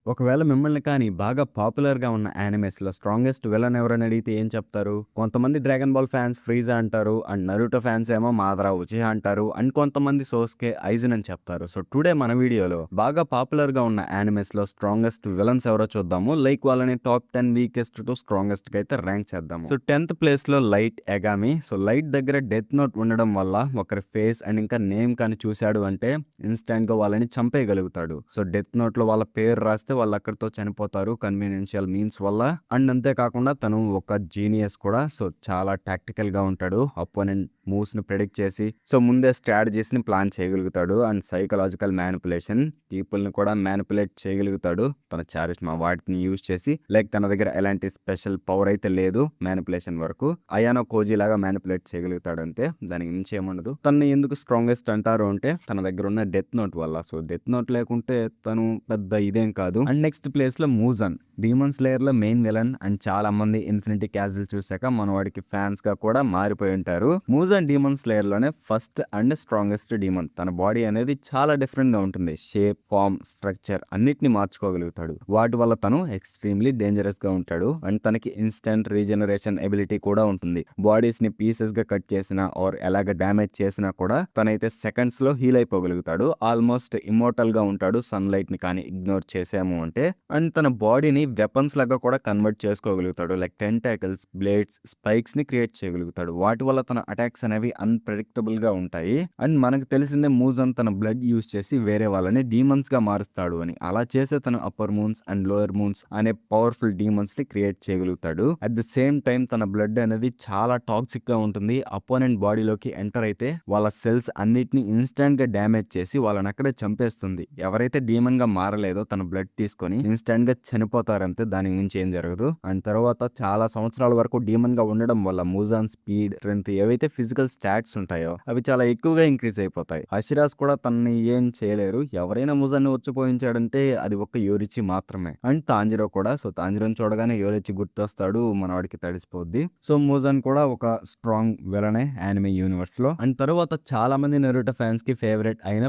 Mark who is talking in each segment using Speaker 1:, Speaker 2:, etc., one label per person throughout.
Speaker 1: ఒకవేళ మిమ్మల్ని కానీ బాగా పాపులర్‌గా ఉన్న యానిమేస్‌లో స్ట్రాంగెస్ట్ విలన్ ఎవరని అడిగితే ఏం చెప్తారు? కొంతమంది 'డ్రాగన్ బాల్' ఫ్యాన్స్ 'ఫ్రీజా' అంటారు. అండ్ 'నరుటో' ఫ్యాన్స్ ఏమో 'మాదరా ఉచిహా' అంటారు. అండ్ కొంతమంది 'సోస్కే' 'ఐజన్' అని చెప్తారు. సో టుడే మన వీడియోలో బాగా పాపులర్‌గా ఉన్న యానిమేస్‌లో స్ట్రాంగెస్ట్ విలన్స్ ఎవరో చూద్దాము. లైక్ వాళ్ళని టాప్ 10 వీకెస్ట్ టు స్ట్రాంగెస్ట్‌గా అయితే ర్యాంక్ చేద్దాము. సో 10థ్ ప్లేస్‌లో లైట్ యగామి. సో లైట్ దగ్గర డెత్ నోట్ ఉండడం వల్ల ఒకరి ఫేస్ అండ్ ఇంకా నేమ్ కానీ చూసాడు అంటే ఇన్‌స్టాంట్‌గా వాళ్ళని చంపేయగలుగుతాడు. సో డెత్ నోట్‌లో వాళ్ళ పేరు రాస్తే వాళ్ళు అక్కడితో చనిపోతారు కన్వీనియన్షియల్ మీన్స్ వల్ల. అండ్ అంతే కాకుండా తను ఒక జీనియస్ కూడా. సో చాలా టాక్టికల్‌గా ఉంటాడు. అపోనెంట్ మూవ్స్‌ని ప్రెడిక్ట్ చేసి సో ముందే స్ట్రాటజీస్‌ని ప్లాన్ చేయగలుగుతాడు. అండ్ సైకలాజికల్ మ్యానిపులేషన్ పీపుల్‌ని కూడా మ్యానిపులేట్ చేయగలుగుతాడు. తన చారిస్మా వాటిని యూజ్ చేసి లైక్ తన దగ్గర ఎలాంటి స్పెషల్ పవర్ అయితే లేదు మ్యానిపులేషన్ వరకు. అయానో కోజీ లాగా మ్యానిపులేట్ చేయగలుగుతాడు అంతే. దానికి మించి ఏముండదు. తనని ఎందుకు స్ట్రాంగెస్ట్ అంటారు అంటే తన దగ్గర ఉన్న డెత్ నోట్ వల్ల. సో డెత్ నోట్ లేకుంటే తను పెద్ద ఇదేం కాదు. అండ్ నెక్స్ట్ ప్లేస్ లో మూజన్ డీమన్ స్లేయర్ లో మెయిన్ విలన్. అండ్ చాలా మంది ఇన్ఫినిటీ క్యాజిల్ చూసాక మన వాడికి ఫ్యాన్స్ గా కూడా మారిపోయి ఉంటారు. మూజన్ డీమన్ స్లేయర్ లోనే ఫస్ట్ అండ్ స్ట్రాంగెస్ట్ డీమన్. తన బాడీ అనేది చాలా డిఫరెంట్ గా ఉంటుంది. షేప్, ఫామ్, స్ట్రక్చర్ అన్నిటిని మార్చుకోగలుగుతాడు. వాటి వల్ల తను ఎక్స్ట్రీమ్లీ డేంజరస్ గా ఉంటాడు. అండ్ తనకి ఇన్స్టెంట్ రీజనరేషన్ ఎబిలిటీ కూడా ఉంటుంది. బాడీస్ ని పీసెస్ గా కట్ చేసినా ఆర్ ఎలాగ డ్యామేజ్ చేసినా కూడా తనైతే సెకండ్స్ లో హీల్ అయిపోగలుగుతాడు. ఆల్మోస్ట్ ఇమ్మోర్టల్ గా ఉంటాడు సన్ లైట్ ని కానీ ఇగ్నోర్ చేసాము అంటే. అండ్ తన బాడీని వెపన్స్ లాగా కూడా కన్వర్ట్ చేసుకోగలుగుతాడు. లైక్ టెంటాకిల్స్, బ్లేడ్స్, స్పైక్స్ ని క్రియేట్ చేయగలుగుతాడు. వాటి వల్ల తన అటాక్స్ అనేవి అన్ప్రెడిక్టబుల్ గా ఉంటాయి. అండ్ మనకు తెలిసిందే మూజన్ తన బ్లడ్ యూజ్ చేసి వేరే వాళ్ళని డీమన్స్ గా మారుస్తాడు అని. అలా చేసే తన upper moons and lower moons అనే పవర్ఫుల్ డీమన్స్ ని క్రియేట్ చేయగలుగుతాడు. అట్ ద సేమ్ టైం తన బ్లడ్ అనేది చాలా టాక్సిక్ గా ఉంటుంది. అపోనెంట్ బాడీలోకి ఎంటర్ అయితే వాళ్ళ సెల్స్ అన్నిటిని ఇన్స్టాంట్ గా డ్యామేజ్ చేసి వాళ్ళని అక్కడే చంపేస్తుంది. ఎవరైతే డీమన్ గా మారలేదో తన బ్లడ్ తీసుకొని ఇన్స్టాంట్ గా చనిపోతారంతే. దానికి మించి ఏం జరగదు. అండ్ తర్వాత చాలా సంవత్సరాల వరకు డీమన్ గా ఉండడం వల్ల మూజాన్ స్పీడ్, స్ట్రెంత్ ఏవైతే ఫిజికల్ స్టాట్స్ ఉంటాయో అవి చాలా ఎక్కువగా ఇంక్రీజ్ అయిపోతాయి. హషిరాస్ కూడా తనని ఏం చేయలేరు. ఎవరైనా మూజాన్ని వచ్చిపోయించాడంటే అది ఒక్క యోరిచి మాత్రమే. అండ్ తాంజిరో కూడా. సో తాంజిరోని చూడగానే యోరిచి గుర్తొస్తాడు. మనవాడికి తడిసిపోద్ది. సో మూజాన్ కూడా ఒక స్ట్రాంగ్ విలనే యానిమే యూనివర్స్ లో. అండ్ తర్వాత చాలా మంది నరుటో ఫ్యాన్స్ కి ఫేవరెట్ అయిన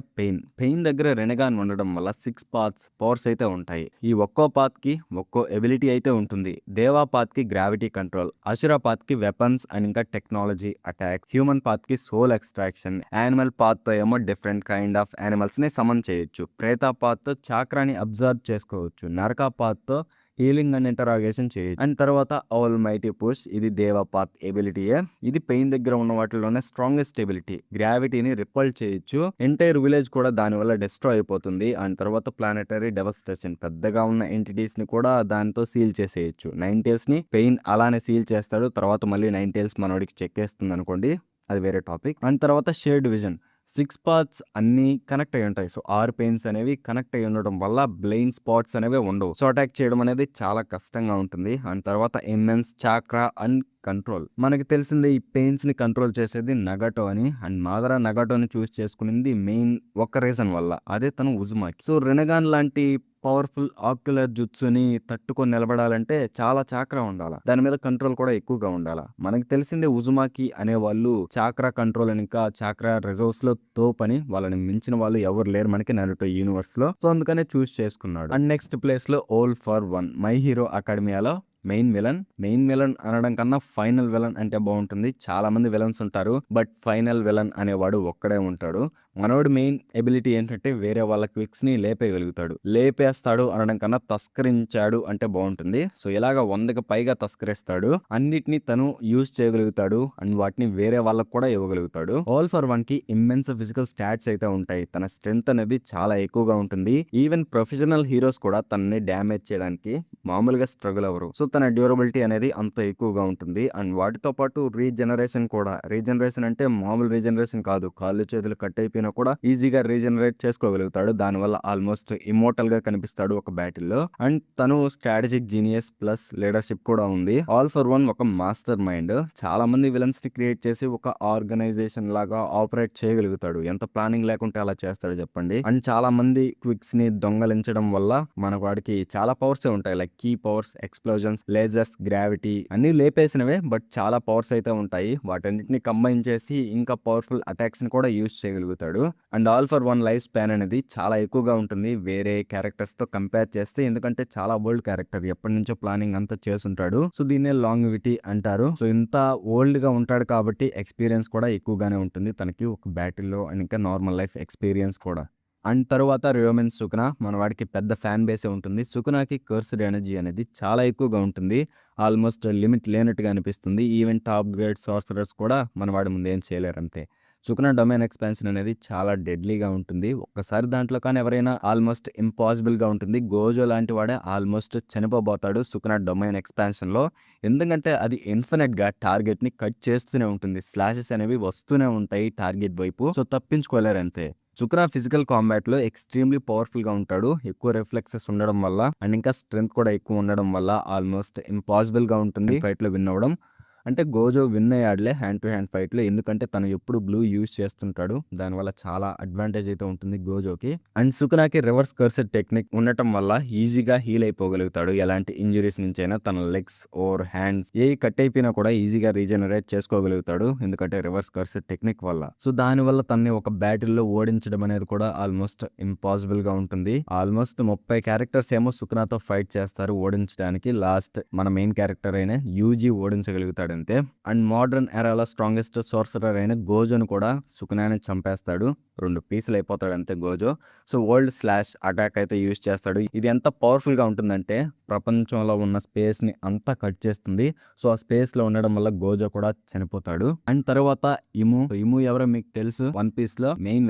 Speaker 1: పెయిన్ దగ్గర రెనెగాన్ ఉండడం వల్ల 6 పాత్స్ పవర్స్ అయితే ఉంటాయి. ఈ ఒక్కో పాత్ కి ఒక్కో ఎబిలిటీ అయితే ఉంటుంది. దేవా పాత్ కి గ్రావిటీ కంట్రోల్, అసురా పాత్ కి వెపన్స్ అండ్ ఇంకా టెక్నాలజీ అటాక్, హ్యూమన్ పాత్ కి సోల్ ఎక్స్ట్రాక్షన్, యానిమల్ పాత్ తో ఏమో డిఫరెంట్ కైండ్ ఆఫ్ యానిమల్స్ ని సమన్ చేయొచ్చు, ప్రేత పాత్ తో చాక్రాని అబ్జర్వ్ చేసుకోవచ్చు, నరకా పాత్ తో హీలింగ్ అండ్ ఇంటరాగేషన్ చేయొచ్చు. అండ్ తర్వాత ఆల్ మైటీ పుష్, ఇది దేవా పాత్ ఎబిలిటీయే. ఇది పెయిన్ దగ్గర ఉన్న వాటిలోనే స్ట్రాంగెస్ట్ ఎబిలిటీ. గ్రావిటీని రిపల్ చేయొచ్చు. ఎంటైర్ విలేజ్ కూడా దాని వల్ల డిస్ట్రాయ్ అయిపోతుంది. అండ్ తర్వాత ప్లానెటరీ డెవస్టేషన్, పెద్దగా ఉన్న ఎంటిటీస్ ని కూడా దాంతో సీల్ చేసేయచ్చు. 9 టైల్స్ ని పెయిన్ అలానే సీల్ చేస్తాడు. తర్వాత మళ్ళీ 9 టైల్స్ మనోడికి చెక్కేస్తుంది అనుకోండి, అది వేరే టాపిక్. అండ్ తర్వాత షేర్డ్ విజన్, 6 పార్ట్స్ అన్నీ కనెక్ట్ అయి ఉంటాయి. సో 6 పెయిన్స్ అనేవి కనెక్ట్ అయి ఉండడం వల్ల బ్లైండ్ స్పాట్స్ అనేవి ఉండవు. సో అటాక్ చేయడం అనేది చాలా కష్టంగా ఉంటుంది. అండ్ తర్వాత ఇమ్మెన్స్ చాక్రా అండ్ కంట్రోల్. మనకి తెలిసిందే ఈ పెయిన్స్ ని కంట్రోల్ చేసేది నగాటో అని. అండ్ మాదరా నగాటోని చూస్ చేసుకునింది మెయిన్ ఒక రీజన్ వల్ల. అదే తను ఉజుమాకి. సో రెనగాన్ లాంటి పవర్ఫుల్ ఆక్యులర్ జుట్సుని తట్టుకొని నిలబడాలంటే చాలా చాక్రా ఉండాలి. దాని మీద కంట్రోల్ కూడా ఎక్కువగా ఉండాలి. మనకి తెలిసిందే ఉజుమాకి అనే వాళ్ళు చాక్రా కంట్రోల్ అని ఇంకా చాక్రా రిజర్వ్స్ లో తోపని. వాళ్ళని మించిన వాళ్ళు ఎవరు లేరు మనకి నరుటో యూనివర్స్ లో. సో అందుకనే చూస్ చేసుకున్నాడు. అండ్ నెక్స్ట్ ప్లేస్ లో all for one, my hero అకాడమియాలో మెయిన్ విలన్ అనడం కన్నా ఫైనల్ విలన్ అంటే బాగుంటుంది. చాలా మంది విలన్స్ ఉంటారు, బట్ ఫైనల్ విలన్ అనేవాడు ఒక్కడే ఉంటాడు. మనోడు మెయిన్ ఎబిలిటీ ఏంటంటే వేరే వాళ్ళ క్విక్స్ ని లేపేయగలుగుతాడు. లేపేస్తాడు అనడం కన్నా తస్కరించాడు అంటే బాగుంటుంది. సో ఇలాగ 100కి పైగా తస్కరిస్తాడు. అన్నిటిని తను యూజ్ చేయగలుగుతాడు. అండ్ వాటిని వేరే వాళ్ళకు కూడా ఇవ్వగలుగుతాడు. ఆల్ ఫర్ వన్ కి ఇమ్మెన్స్ ఫిజికల్ స్టాట్స్ అయితే ఉంటాయి. తన స్ట్రెంత్ అనేది చాలా ఎక్కువగా ఉంటుంది. ఈవెన్ ప్రొఫెషనల్ హీరోస్ కూడా తనని డ్యామేజ్ చేయడానికి మామూలుగా స్ట్రగుల్ అవ్వరు. సో తన డ్యూరబిలిటీ అనేది అంత ఎక్కువగా ఉంటుంది. అండ్ వాటితో పాటు రీజనరేషన్ కూడా. రీజనరేషన్ అంటే మామూలు రీజనరేషన్ కాదు. కాళ్ళు చేతులు కట్ అయిపోయినా కూడా ఈజీగా రీజనరేట్ చేసుకోగలుగుతాడు. దానివల్ల ఆల్మోస్ట్ ఇమ్మోర్టల్ గా కనిపిస్తాడు ఒక బ్యాటిల్లో. అండ్ తను స్ట్రాటజిక్ జీనియస్ ప్లస్ లీడర్షిప్ కూడా ఉంది. ఆల్ ఫర్ వన్ ఒక మాస్టర్ మైండ్. చాలా మంది విలన్స్ ని క్రియేట్ చేసి ఒక ఆర్గనైజేషన్ లాగా ఆపరేట్ చేయగలుగుతాడు. ఎంత ప్లానింగ్ లేకుంటే అలా చేస్తాడు చెప్పండి. అండ్ చాలా మంది క్విక్స్ ని దొంగలించడం వల్ల మన వాడికి చాలా పవర్స్ ఉంటాయి. Like key powers, explosions, lasers, gravity అన్ని లేపేసినవే. బట్ చాలా పవర్స్ అయితే ఉంటాయి. వాటన్నిటిని కంబైన్ చేసి ఇంకా పవర్ఫుల్ అటాక్స్ ని కూడా యూజ్ చేయగలుగుతాడు. And all for one life span అనేది చాలా ఎక్కువగా ఉంటుంది వేరే క్యారెక్టర్స్ తో కంపేర్ చేస్తే. ఎందుకంటే చాలా ఓల్డ్ క్యారెక్టర్, ఎప్పటి నుంచో ప్లానింగ్ అంతా చేసుంటాడు. సో దీన్నే లాంగివిటీ అంటారు. సో ఇంత ఓల్డ్ గా ఉంటాడు కాబట్టి ఎక్స్పీరియన్స్ కూడా ఎక్కువగానే ఉంటుంది తనకి ఒక బ్యాటిల్లో అండ్ ఇంకా నార్మల్ లైఫ్ ఎక్స్పీరియన్స్ కూడా. అండ్ తర్వాత రియోమెన్ సుకునా, మన వాడికి పెద్ద ఫ్యాన్ బేసే ఉంటుంది. సుకునాకి కర్స్డ్ ఎనర్జీ అనేది చాలా ఎక్కువగా ఉంటుంది. ఆల్మోస్ట్ లిమిట్ లేనట్టుగా అనిపిస్తుంది. ఈవెన్ టాప్ గ్రేడ్ సార్సరర్స్ కూడా మన వాడి ముందు ఏం చేయలేరు అంతే. సుకునా డొమైన్ ఎక్స్పాన్షన్ అనేది చాలా డెడ్లీగా ఉంటుంది. ఒక్కసారి దాంట్లో కానీ ఎవరైనా ఆల్మోస్ట్ ఇంపాసిబుల్గా ఉంటుంది. గోజో లాంటి వాడే ఆల్మోస్ట్ చనిపోబోతాడు సుకునా డొమైన్ ఎక్స్పాన్షన్లో. ఎందుకంటే అది ఇన్ఫినిట్గా టార్గెట్ని కట్ చేస్తూనే ఉంటుంది. స్లాషెస్ అనేవి వస్తూనే ఉంటాయి టార్గెట్ వైపు. సో తప్పించుకోలేరు అంతే. సుకునా ఫిజికల్ కాంబాట్ లో ఎక్స్ట్రీమ్లీ పవర్ఫుల్ గా ఉంటాడు. ఎక్కువ రిఫ్లెక్సెస్ ఉండడం వల్ల అండ్ ఇంకా స్ట్రెంగ్త్ కూడా ఎక్కువ ఉండడం వల్ల ఆల్మోస్ట్ ఇంపాసిబుల్ గా ఉంటుంది ఫైట్ లో విన్ అవ్వడం. అంటే గోజో విన్ అయ్యాడులే హ్యాండ్ టు హ్యాండ్ ఫైట్ లో. ఎందుకంటే తను ఎప్పుడు బ్లూ యూజ్ చేస్తుంటాడు. దానివల్ల చాలా అడ్వాంటేజ్ అయితే ఉంటుంది గోజోకి. అండ్ సుకునాకి రివర్స్ కర్సెడ్ టెక్నిక్ ఉండటం వల్ల ఈజీగా హీల్ అయిపోగలుగుతాడు. ఎలాంటి ఇంజురీస్ నుంచైనా తన లెగ్స్ ఓర్ హ్యాండ్స్ ఏ కట్ అయిపోయినా కూడా ఈజీగా రీజనరేట్ చేసుకోగలుగుతాడు. ఎందుకంటే రివర్స్ కర్సెడ్ టెక్నిక్ వల్ల. సో దాని వల్ల తనని ఒక బ్యాటిల్ లో ఓడించడం అనేది కూడా ఆల్మోస్ట్ ఇంపాసిబుల్ గా ఉంటుంది. ఆల్మోస్ట్ 30 క్యారెక్టర్స్ ఏమో సుకునాతో ఫైట్ చేస్తారు ఓడించడానికి. లాస్ట్ మన మెయిన్ క్యారెక్టర్ అయిన యూజీ ఓడించగలుగుతాడు అంతే. అండ్ మోడర్న్ ఎరాలో స్ట్రాంగెస్ట్ సోర్సరర్ అయిన గోజోను కూడా సుకునాని చంపేస్తాడు. 2 పీసులు అయిపోతాడు అంతే Gozo. So world slash attack అయితే యూజ్ చేస్తాడు. ఇది ఎంత పవర్ఫుల్ గా ఉంటుందంటే ప్రపంచంలో ఉన్న స్పేస్ ని అంతా కట్ చేస్తుంది. సో ఆ స్పేస్ లో ఉండడం వల్ల గోజో కూడా చనిపోతాడు. అండ్ తర్వాత ఇము ఎవరో మీకు తెలుసు, వన్ పీస్ లో మెయిన్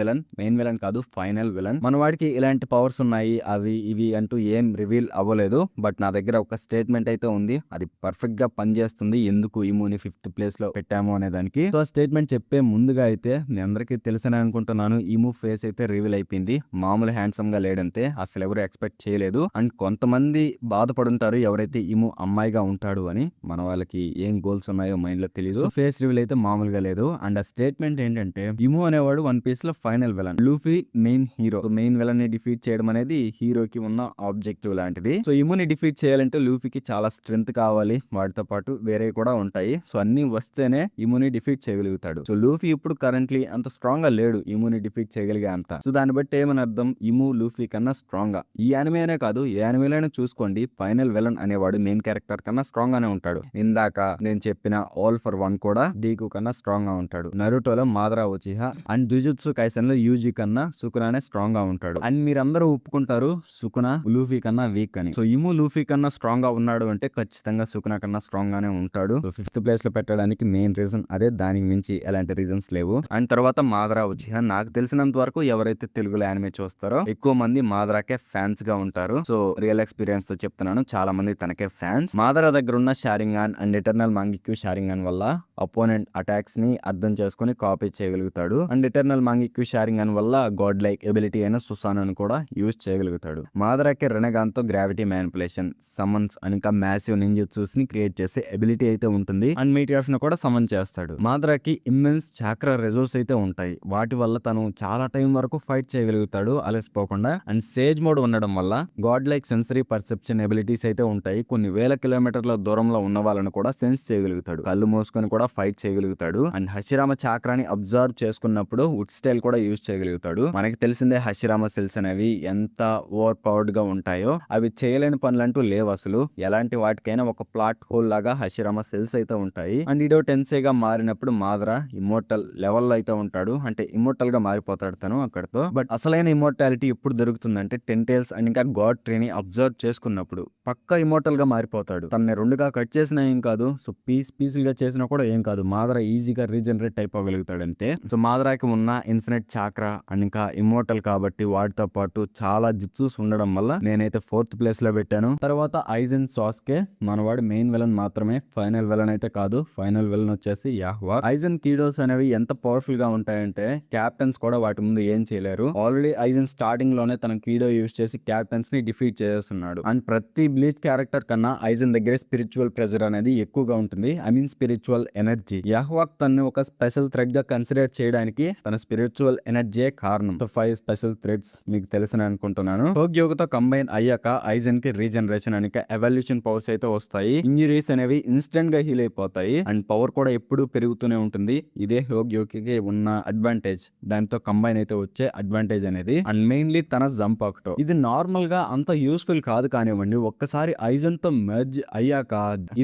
Speaker 1: విలన్ కాదు, ఫైనల్ విలన్. మన వాడికి ఇలాంటి పవర్స్ ఉన్నాయి అవి ఇవి అంటూ ఏం రివీల్ అవ్వలేదు. బట్ నా దగ్గర ఒక స్టేట్మెంట్ అయితే ఉంది. అది పర్ఫెక్ట్ గా పనిచేస్తుంది ఎందుకు ఇముని 5th ప్లేస్ లో పెట్టాము అనే దానికి. సో ఆ స్టేట్మెంట్ చెప్పే ముందుగా అయితే మీ అందరికీ తెలుసని అనుకుంటున్నాను. ఇము ఫేస్ అయితే రివీల్ అయిపోయింది. మామూలు హ్యాండ్సమ్ గా లేడంతే. అసలు ఎవరు ఎక్స్పెక్ట్ చేయలేదు. అండ్ కొంతమంది బాధపడుంటారు ఎవరైతే ఇము అమ్మాయిగా ఉంటాడు అని. మన వాళ్ళకి ఏం గోల్స్ ఉన్నాయో మైండ్ లో తెలియదు. ఫేస్ రివీల్ అయితే మామూలుగా లేదు. అండ్ ఆ స్టేట్మెంట్ ఏంటంటే ఇము అనేవాడు వన్ పీస్ లో final villain, Luffy main hero. Main villain ని డిఫీట్ చేయడం అనేది హీరోకి ఉన్న ఆబ్జెక్టివ్ లాంటిది. సో ఇముని డిఫీట్ చేయాలంటే లూఫీకి చాలా స్ట్రెంగ్త్ కావాలి. వాటితో పాటు వేరే కూడా ఉంటాయి. సో అన్ని వస్తేనే ఇముని డిఫీట్ చేయగలుగుతాడు. సో లూఫీ ఇప్పుడు కరెంట్లీ అంత స్ట్రాంగ్ గా లేడు ఇముని డిఫీట్ చేయగలిగే అంత. సో దాన్ని బట్టి ఏమని అర్థం, ఇము లూఫీ కన్నా స్ట్రాంగ్ గా. ఈ యానిమేనే కాదు ఏ యానిమేలైనా చూసుకోండి, ఫైనల్ విలన్ అనేవాడు మెయిన్ క్యారెక్టర్ కన్నా స్ట్రాంగ్ గానే ఉంటాడు. ఇందాక నేను చెప్పిన ఆల్ ఫర్ వన్ కూడా డీకు కన్నా స్ట్రాంగ్ గా ఉంటాడు. నరుటోలో మాదరా ఉచిహా అండ్ జుజుత్సు కైసన్ లో యూజీ కన్నా సుకునానే స్ట్రాంగ్ గా ఉంటాడు. అండ్ మీరందరూ ఒప్పుకుంటారు సుకునా లూఫీ కన్నా వీక్ అని. సో ఇము లూఫీ కన్నా స్ట్రాంగ్ గా ఉన్నాడు అంటే ఖచ్చితంగా సుకునా కన్నా స్ట్రాంగ్ గానే ఉంటాడు. సో 5th ప్లేస్ లో పెట్టడానికి మెయిన్ రీజన్ అదే. దానికి మించి ఎలాంటి రీజన్స్ లేవు. అండ్ తర్వాత మాదరా ఉచిహా, నాకు తెలిసినంత వరకు ఎవరైతే తెలుగులో యానిమే చూస్తారో ఎక్కువ మంది మాదరాకే ఫ్యాన్స్ గా ఉంటారు. సో రియల్ ఎక్స్పీరియన్స్ తో చెప్తున్నాను, చాలా మంది తనకే ఫ్యాన్స్. మాదరా దగ్గర ఉన్న షారింగాన్ అండ్ ఎటర్నల్ మాంగిక్యూ షారింగాన్ వల్ల అపోనెంట్ అటాక్స్ ని అర్థం చేసుకుని కాపీ చేయగలుగుతాడు. అండ్ ఎటర్నల్ మాంగిక్యూ షారింగాన్ వల్ల గాడ్ లైక్ ఎబిలిటీ అయిన సుసానాను కూడా యూజ్ చేయగలుగుతాడు. మాదరాకే రెనగాన్ తో గ్రావిటీ మ్యానిపులేషన్, సమన్స్ అండ్ ఇంకా మ్యాసివ్ నింజుట్సూస్ ని క్రియేట్ చేసే ఎబిలిటీ అయితే ఉంటుంది. అండ్ మీటియర్స్ ని కూడా సమన్ చేస్తాడు. మాదరాకి ఇమ్మెన్స్ చాక్రా రిజోర్స్ అయితే ఉంటాయి. వాటి వల్ల తను చాలా టైం వరకు ఫైట్ చేయగలుగుతాడు అలసిపోకుండా. అండ్ సేజ్ మోడ్ ఉండడం వల్ల God like sensory perception abilities అయితే ఉంటాయి. కొన్ని వేల కిలోమీటర్ల దూరంలో ఉన్న వాళ్ళని కూడా సెన్స్ చేయగలుగుతాడు. కళ్ళు మూసుకొని కూడా ఫైట్ చేయగలుగుతాడు. అండ్ హషిరామ చాక్రాని అబ్జర్వ్ చేసుకున్నప్పుడు వుడ్ స్టైల్ కూడా యూజ్ చేయగలుగుతాడు. మనకి తెలిసిందే హషిరామ సెల్స్ అనేవి ఎంత ఓవర్ పవర్డ్ గా ఉంటాయో. అవి చేయలేని పనులంటూ లేవు అసలు. ఎలాంటి వాటికైనా ఒక ప్లాట్ హోల్ లాగా హషిరామ సెల్స్ అయితే ఉంటాయి. అండ్ ఇడో టెన్సేగా మారినప్పుడు మాదరా ఇమ్మోర్టల్ లెవెల్లో అయితే ఉంటాడు. అంటే ఇమ్మోర్టల్ గా మారిపోతాడు తను అక్కడతో. బట్ అసలైన ఇమ్మోర్టాలిటీ ఎప్పుడు దొరుకుతుందంటే 10 tails అండ్ ఇంకా గాడ్ ట్రీని అబ్జర్వ్ చేసుకున్నప్పుడు పక్కా ఇమ్మోర్టల్ గా మారిపోతాడు. తనని 2గా కట్ చేసినా ఏం కాదు. సో పీసులుగా చేసినా కూడా ఏం కాదు. మాదరా ఈజీగా రీజనరేట్ అయిపోగలుగుతాడు అంతే. సో మాదరాకి ఉన్న ఇన్ఫినిట్ చాక్రా అండ్ ఇంకా ఇమ్మోర్టల్ కాబట్టి వాటితో పాటు చాలా జుట్సూస్ ఉండడం వల్ల నేనైతే 4th ప్లేస్ లో పెట్టాను. తర్వాత ఐజెన్ సాస్కే, మనవాడు మెయిన్ విలన్ మాత్రమే. ఫైనల్ విలన్ అయితే అయితే కాదు. ఫైనల్ విలన్ వచ్చేసి యాహ్వాక్. ఐజన్ కీడోస్ అనేవి ఎంత పవర్ఫుల్ గా ఉంటాయంటే క్యాప్టెన్స్ కూడా వాటి ముందు ఏం చేయలేరు. ఆల్రెడీ ఐజన్ స్టార్టింగ్ లోనే తన కీడో యూజ్ చేసి క్యాప్టెన్స్ ని డిఫీట్ చేస్తున్నాడు. అండ్ ప్రతి బ్లీచ్ క్యారెక్టర్ కన్నా ఐజన్ దగ్గర స్పిరిచువల్ ప్రెజర్ అనేది ఎక్కువగా ఉంటుంది. I mean spiritual energy. Yhwach తనని ఒక స్పెషల్ థ్రెడ్ గా కన్సిడర్ చేయడానికి తన స్పిరిచువల్ ఎనర్జీ కారణం. సో 5 స్పెషల్ థ్రెడ్స్ మీకు తెలుసని అనుకుంటున్నాను. హోగ్యోగతో కంబైన్ అయ్యాక ఐజన్ కి రీజనరేషన్ అనేక ఎవల్యూషన్ పవర్స్ అయితే వస్తాయి. ఇంజురీస్ అనేవి ఇన్స్టెంట్ గా హీల్ అయిపోతాయి. అండ్ పవర్ కూడా ఎప్పుడూ పెరుగుతూనే ఉంటుంది. ఇదే హోగ్యోకి ఉన్న అడ్వాంటేజ్. దాంతో కంబైన్ అయితే వచ్చే అడ్వాంటేజ్ అనేది. అండ్ మెయిన్లీ తన జంప్ ఆక్టో. ఇది నార్మల్ గా అంత యూస్ఫుల్ కాదు కానివ్వండి. ఒక్కసారి ఐజన్ తో మెర్జ్ అయ్యాక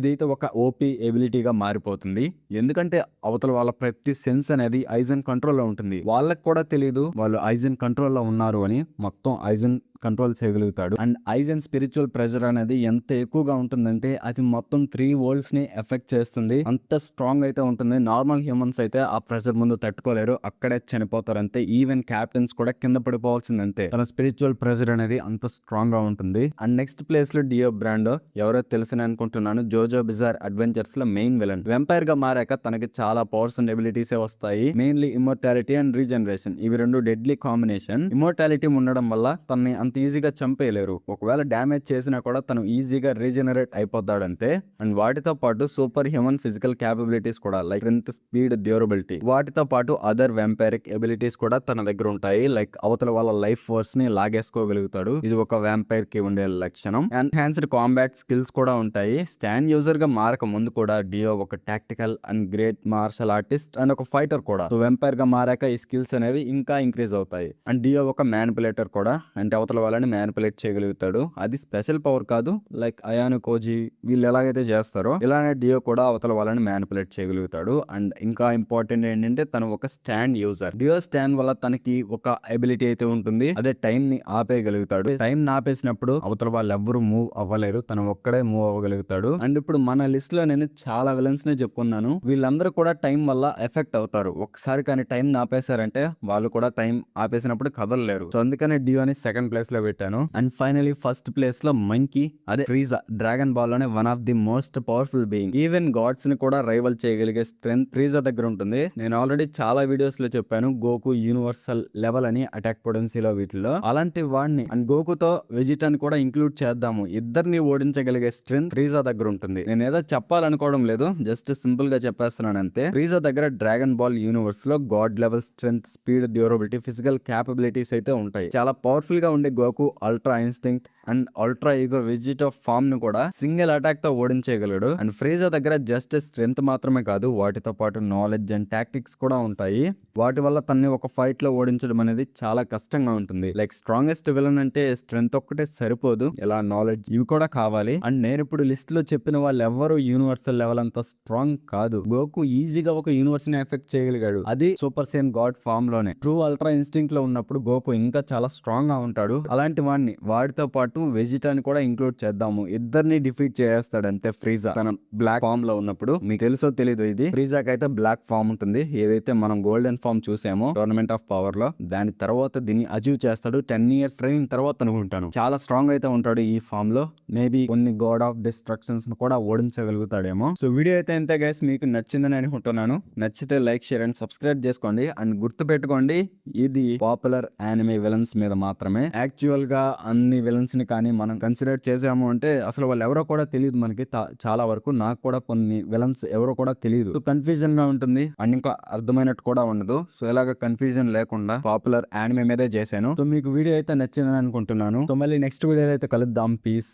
Speaker 1: ఇదైతే ఒక ఓపీ ఎబిలిటీగా మారిపోతుంది. ఎందుకంటే అవతల వాళ్ళ ప్రతి సెన్స్ అనేది ఐజన్ కంట్రోల్లో ఉంటుంది. వాళ్ళకి కూడా తెలియదు వాళ్ళు ఐజన్ కంట్రోల్లో ఉన్నారు అని. మొత్తం ఐజన్ కంట్రోల్ చేయగలుగుతాడు. అండ్ ఐజన్ స్పిరిచువల్ ప్రెజర్ అనేది ఎంత ఎక్కువగా ఉంటుందంటే అది మొత్తం 3 వరల్డ్స్ ని ఎఫెక్ట్ చేస్తుంది. అంత స్ట్రాంగ్ అయితే ఉంటుంది. నార్మల్ హ్యూమన్స్ అయితే ఆ ప్రెజర్ ముందు తట్టుకోలేరు. అక్కడే చనిపోతారు అంతే. ఈవెన్ క్యాప్టెన్స్ కూడా కింద పడిపోవాల్సిందంతే. తన స్పిరిచువల్ ప్రెజర్ అనేది అంత స్ట్రాంగ్ గా ఉంటుంది. అండ్ నెక్స్ట్ ప్లేస్ లో డియో బ్రాండో. ఎవరో తెలుసని అనుకుంటున్నాను. జోజో బిజార్ అడ్వెంచర్స్ లో మెయిన్ విలన్. వెంపైర్ గా మారాక తనకి చాలా పవర్స్ అండ్ ఎబిలిటీస్ వస్తాయి. Mainly immortality and regeneration. ఇవి రెండు డెడ్లీ కాంబినేషన్. ఇమ్మోర్టాలిటీ ఉండడం వల్ల తనని అంత ఈజీగా చంపేయలేరు. ఒకవేళ డ్యామేజ్ చేసినా కూడా తను ఈజీగా రీజనరేట్ అయిపోతాడంతే. అండ్ వాటితో పాటు సూపర్ హ్యూమన్ ఫిజికల్ క్యాపబిలిటీస్ కూడా లైక్ స్ట్రెంత్, స్పీడ్, డ్యూరబిలిటీ. వాటితో పాటు అదర్ వ్యాంపైరిక్ ఎబిలిటీస్ కూడా తన దగ్గర ఉంటాయి. లైక్ అవతల వాళ్ళ లైఫ్ ఫోర్స్ ని లాగేసుకోగలుగుతాడు. ఇది ఒక వ్యాంపైర్ కి ఉండే లక్షణం. ఎన్హాన్స్డ్ కాంబాట్ స్కిల్స్ కూడా ఉంటాయి. స్టాండ్ యూజర్ గా మారక ముందు కూడా డియో ఒక tactical and great martial artist and ఒక ఫైటర్ కూడా. సో వ్యాంపైర్ గా మారాక ఈ స్కిల్స్ అనేవి ఇంకా ఇంక్రీజ్ అవుతాయి. అండ్ డియో ఒక మ్యానిపులేటర్ కూడా. అంటే అవతల వాళ్ళని మ్యానిపులేట్ చేయగలుగుతాడు. అది స్పెషల్ పవర్ కాదు. లైక్ అయాను, కోజీ వీళ్ళు ఎలాగైతే చేస్తారో ఇలానే డియో కూడా అవతల వాళ్ళని మ్యానిపులేట్ చేయగలుగుతాడు. అండ్ ఇంకా ఇంపార్టెంట్ ఏంటంటే తను ఒక స్టాండ్ యూజర్. డియో స్టాండ్ వల్ల తనకి ఒక ఎబిలిటీ అయితే ఉంటుంది. అదే టైం ని ఆపేయగలుగుతాడు. టైం ని ఆపేసినప్పుడు అవతల వాళ్ళు ఎవ్వరు మూవ్ అవ్వలేరు. తను ఒక్కడే మూవ్ అవ్వగలుగుతాడు. అండ్ ఇప్పుడు మన లిస్ట్ లో నేను చాలా విలన్స్ నే చెప్పుకున్నాను. వీళ్ళందరూ కూడా టైం వల్ల ఎఫెక్ట్ అవుతారు. ఒకసారి కానీ టైం ని ఆపేశారంటే వాళ్ళు కూడా టైం ఆపేసినప్పుడు కదలలేరు. సో అందుకనే డియోని సెకండ్ ప్లేస్ లో పెట్టాను. అండ్ ఫైనలీ ఫస్ట్ ప్లేస్ లో మంకీ, అదే ఫ్రీజా. డ్రాగన్ బాల్ లోనే one of the most powerful being. Even gods ని కూడా రైవల్ చేయగలిగే స్ట్రెంత్ ఫ్రీజా దగ్గర ఉంటుంది. నేను ఆల్రెడీ చాలా వీడియోస్ లో చెప్పాను గోకు యూనివర్సల్ లెవెల్ అని అటాక్ పొటెన్సీలో వీటిలో. అలాంటి వాడిని అండ్ గోకుతో వెజిటాని కూడా ఇంక్లూడ్ చేద్దాము. ఇద్దరిని ఓడించగలిగే స్ట్రెంత్ ఫ్రీజా దగ్గర ఉంటుంది. నేను ఏదో చెప్పాలనుకోవడం లేదు, జస్ట్ సింపుల్ గా చెప్పేస్తున్నాను అంతే. ఫ్రీజా దగ్గర డ్రాగన్ బాల్ యూనివర్స్ లో god level strength, speed, durability, physical capabilities అయితే ఉంటాయి. చాలా పవర్ఫుల్ గా ఉండే Goku ultra instinct and ultra ego Vegito form ను కూడా సింగిల్ అటాక్ తో ఓడించగలడు. అండ్ ఫ్రీజా దగ్గర జస్ట్ స్ట్రెంత్ మాత్రమే కాదు, వాటితో పాటు నాలెడ్జ్ అండ్ టాక్టిక్స్ కూడా ఉంటాయి. వాటి వల్ల తన్ని ఒక ఫైట్ లో ఓడించడం అనేది చాలా కష్టంగా ఉంటుంది. లైక్ స్ట్రాంగెస్ట్ విలన్ అంటే స్ట్రెంత్ ఒక్కటే సరిపోదు, ఇలా నాలెడ్జ్ ఇవి కూడా కావాలి. అండ్ నేను ఇప్పుడు లిస్ట్ లో చెప్పిన వాళ్ళు ఎవరు యూనివర్సల్ లెవెల్ అంత స్ట్రాంగ్ కాదు. గోకు ఈజీగా ఒక యూనివర్స్ ని ఎఫెక్ట్ చేయగలిగాడు. అది సూపర్ సేన్ గాడ్ ఫామ్ లోనే. ట్రూ అల్ట్రా ఇన్స్టింక్ట్ లో ఉన్నప్పుడు గోకు ఇంకా చాలా స్ట్రాంగ్ గా ఉంటాడు. అలాంటి వాడిని వాటితో పాటు వెజిటాని కూడా ఇంక్లూడ్ చేద్దాము. ఇద్దరిని డిఫీట్ చేస్తాడంతే ఫ్రీజా తన బ్లాక్ ఫామ్ లో ఉన్నప్పుడు. మీకు తెలుసో తెలీదు, ఇది ఫ్రీజాకి అయితే బ్లాక్ ఫామ్ ఉంటుంది. ఏదైతే మనం గోల్డెన్ ఫామ్ చూసామో టోర్నమెంట్ ఆఫ్ పవర్ లో, దాని తర్వాత దీన్ని అచీవ్ చేస్తాడు 10 years ట్రైనింగ్ తర్వాత అనుకుంటాను. చాలా స్ట్రాంగ్ అయితే ఉంటాడు ఈ ఫామ్ లో. మేబీ కొన్ని గాడ్ ఆఫ్ డిస్ట్రక్షన్స్ ను కూడా ఓడించగలుగుతాడేమో. సో వీడియో అయితే ఎంత గైస్, మీకు నచ్చిందని అనుకుంటున్నాను. నచ్చితే లైక్, షేర్ అండ్ సబ్స్క్రైబ్ చేసుకోండి. అండ్ గుర్తు పెట్టుకోండి, ఇది పాపులర్ యానిమే విలన్స్ మీద మాత్రమే. యాక్చువల్ గా అన్ని విలన్స్ ని కానీ మనం కన్సిడర్ చేసాము అంటే అసలు వాళ్ళు ఎవరో కూడా తెలియదు మనకి. చాలా వరకు నాకు కూడా కొన్ని విలన్స్ ఎవరో కూడా తెలియదు. కన్ఫ్యూజన్ గా ఉంటుంది అండ్ ఇంకా అర్థమైనట్టు కూడా ఉండదు. సో ఇలాగ కన్ఫ్యూజన్ లేకుండా పాపులర్ యానిమే మీదే చేశాను. సో మీకు వీడియో అయితే నచ్చిందని అనుకుంటున్నాను. సో మళ్ళీ నెక్స్ట్ వీడియో అయితే కలుద్దాం. పీస్.